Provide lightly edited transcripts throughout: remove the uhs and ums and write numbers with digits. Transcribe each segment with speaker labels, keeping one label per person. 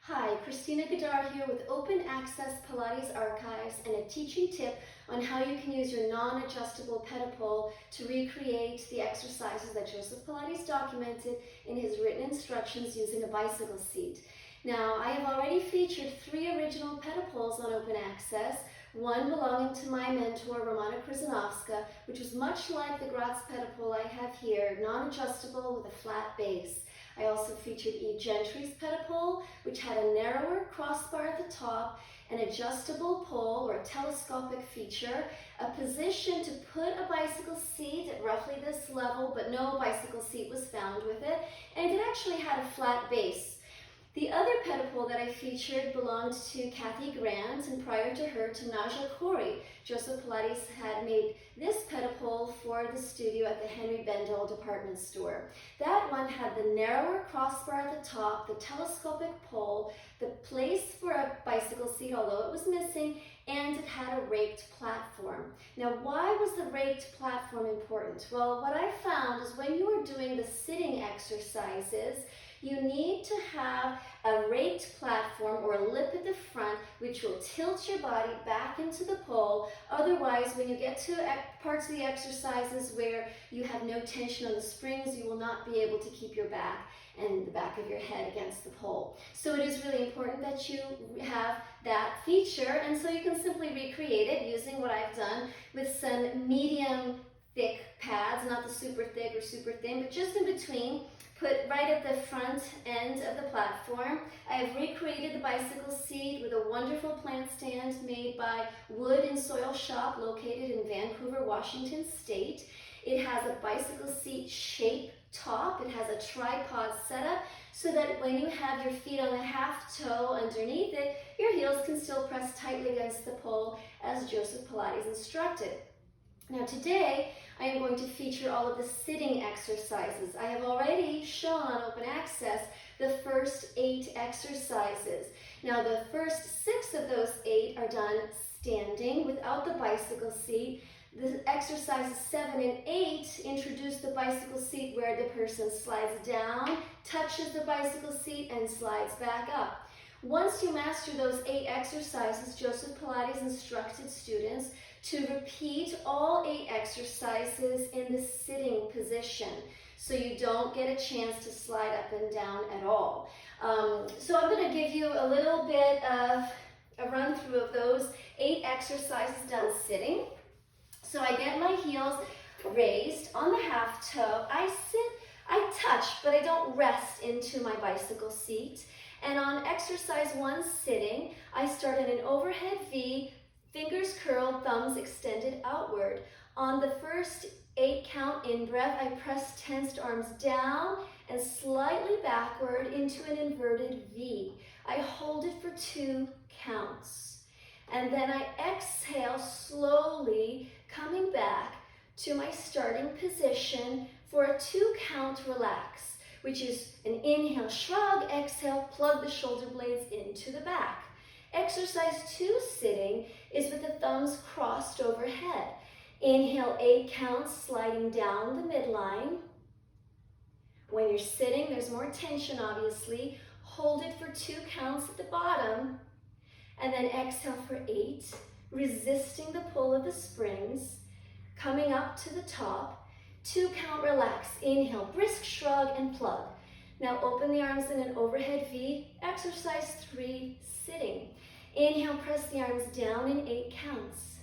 Speaker 1: Hi, Christina Gadar here with Open Access Pilates Archives and a teaching tip on how you can use your non-adjustable Ped-O-Pul to recreate the exercises that Joseph Pilates documented in his written instructions using a bicycle seat. Now, I have already featured 3 original Ped-O-Puls on Open Access, one belonging to my mentor, Romana Kryzanowska, which was much like the Graz Ped-O-Pul I have here, non-adjustable with a flat base. I also featured E. Gentry's Ped-O-Pul, which had a narrower crossbar at the top, an adjustable pole or a telescopic feature, a position to put a bicycle seat at roughly this level, but no bicycle seat was found with it, and it actually had a flat base. The other Ped-O-Pul that I featured belonged to Kathy Grant, and prior to her to Naja Corey. Joseph Pilates had made this Ped-O-Pul for the studio at the Henry Bendel department store. That one had the narrower crossbar at the top, the telescopic pole, the place for a bicycle seat, although it was missing, and it had a raked platform. Now, why was the raked platform important? Well, what I found is when you are doing the sitting exercises, you need to have a raked platform or a lip at the front, which will tilt your body back into the pole. Otherwise, when you get to parts of the exercises where you have no tension on the springs, you will not be able to keep your back and the back of your head against the pole. So it is really important that you have that feature, and so you can simply recreate it using what I've done with some medium thick pads, not the super thick or super thin, but just in between. Put right at the front end of the platform. I have recreated the bicycle seat with a wonderful plant stand made by Wood and Soil Shop located in Vancouver, Washington State. It has a bicycle seat shape top. It has a tripod setup so that when you have your feet on a half toe underneath it, your heels can still press tightly against the pole as Joseph Pilates instructed. Now today, I am going to feature all of the sitting exercises. I have already shown on Open Access the first 8 exercises. Now the first 6 of those 8 are done standing without the bicycle seat. The exercises 7 and 8 introduce the bicycle seat where the person slides down, touches the bicycle seat, and slides back up. Once you master those 8 exercises, Joseph Pilates instructed students to repeat all 8 exercises in the sitting position so you don't get a chance to slide up and down at all. So I'm going to give you a little bit of a run through of those 8 exercises done sitting. So I get my heels raised on the half toe. I sit, I touch, but I don't rest into my bicycle seat. And on exercise 1 sitting, I start in an overhead V, fingers curled, thumbs extended outward. On the first 8 count in breath, I press tensed arms down and slightly backward into an inverted V. I hold it for 2 counts. And then I exhale slowly, coming back to my starting position for a 2 count relax, which is an inhale, shrug, exhale, plug the shoulder blades into the back. Exercise 2 sitting is with the thumbs crossed overhead. Inhale 8 counts, sliding down the midline. When you're sitting, there's more tension obviously. Hold it for 2 counts at the bottom. And then exhale for 8, resisting the pull of the springs. Coming up to the top, 2 count relax. Inhale, brisk shrug and plug. Now open the arms in an overhead V. Exercise 3 sitting. Inhale, press the arms down in 8 counts.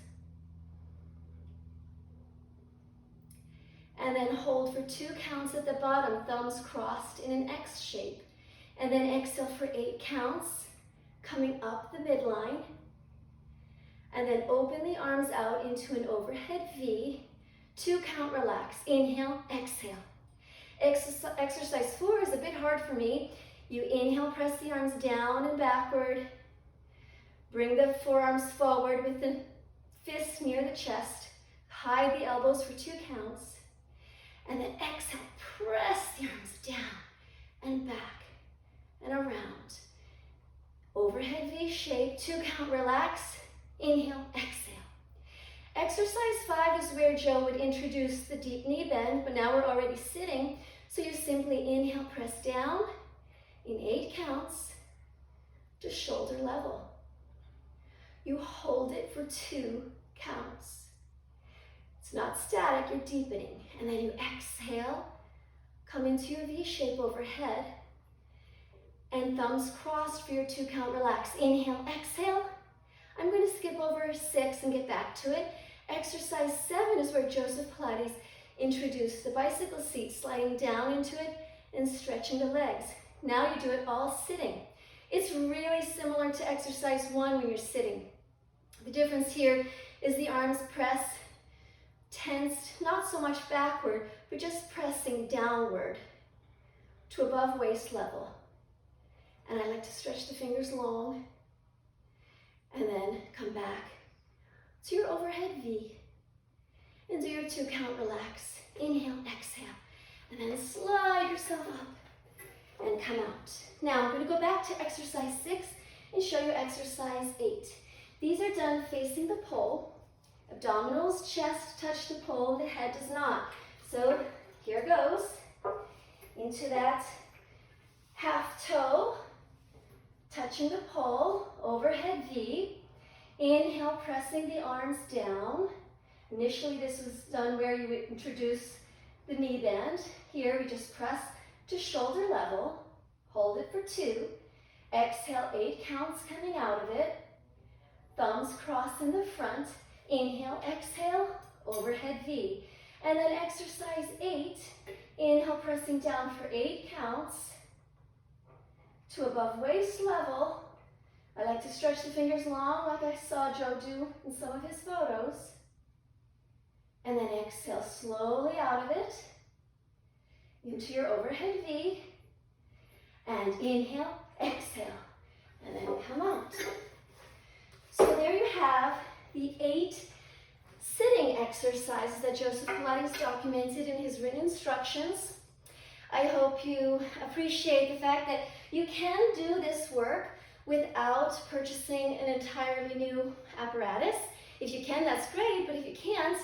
Speaker 1: And then hold for 2 counts at the bottom, thumbs crossed in an X shape. And then exhale for 8 counts, coming up the midline. And then open the arms out into an overhead V. 2 count relax. Inhale, exhale. Exercise 4 is a bit hard for me. You inhale, press the arms down and backward. Bring the forearms forward with the fists near the chest. Hide the elbows for 2 counts. And then exhale, press the arms down and back and around. Overhead V shape, 2 count relax. Inhale, exhale. Exercise 5 is where Joe would introduce the deep knee bend, but now we're already sitting. So you simply inhale, press down in 8 counts. level. You hold it for 2 counts. It's not static, you're deepening. And then you exhale, come into your V shape overhead, and thumbs crossed for your 2 count relax. Inhale, exhale. I'm going to skip over 6 and get back to it. Exercise 7 is where Joseph Pilates introduced the bicycle seat, sliding down into it and stretching the legs. Now you do it all sitting. It's really similar to exercise 1 when you're sitting. The difference here is the arms press tensed, not so much backward, but just pressing downward to above waist level. And I like to stretch the fingers long and then come back to your overhead V and do your 2 count relax. Inhale, exhale, and then slide yourself up and come out. Now I'm going to go back to exercise 6 and show you exercise 8. These are done facing the pole. Abdominals, chest touch the pole, the head does not. So here goes. Into that half toe, touching the pole, overhead V. Inhale, pressing the arms down. Initially this was done where you would introduce the knee bend. Here we just press to shoulder level, hold it for 2. Exhale, 8 counts coming out of it. Thumbs cross in the front. Inhale, exhale, overhead V. And then exercise 8, inhale, pressing down for 8 counts to above waist level. I like to stretch the fingers long like I saw Joe do in some of his photos. And then exhale slowly out of it into your overhead V. And inhale, exhale, and then come out. So there you have the 8 sitting exercises that Joseph Pilates documented in his written instructions. I hope you appreciate the fact that you can do this work without purchasing an entirely new apparatus. If you can, that's great, but if you can't,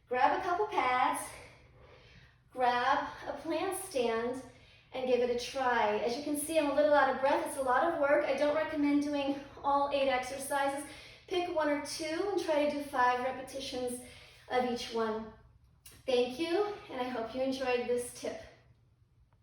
Speaker 1: grab a couple pads, grab a plant stand, and give it a try. As you can see, I'm a little out of breath. It's a lot of work. I don't recommend doing all 8 exercises. Pick 1 or 2 and try to do 5 repetitions of each one. Thank you, and I hope you enjoyed this tip.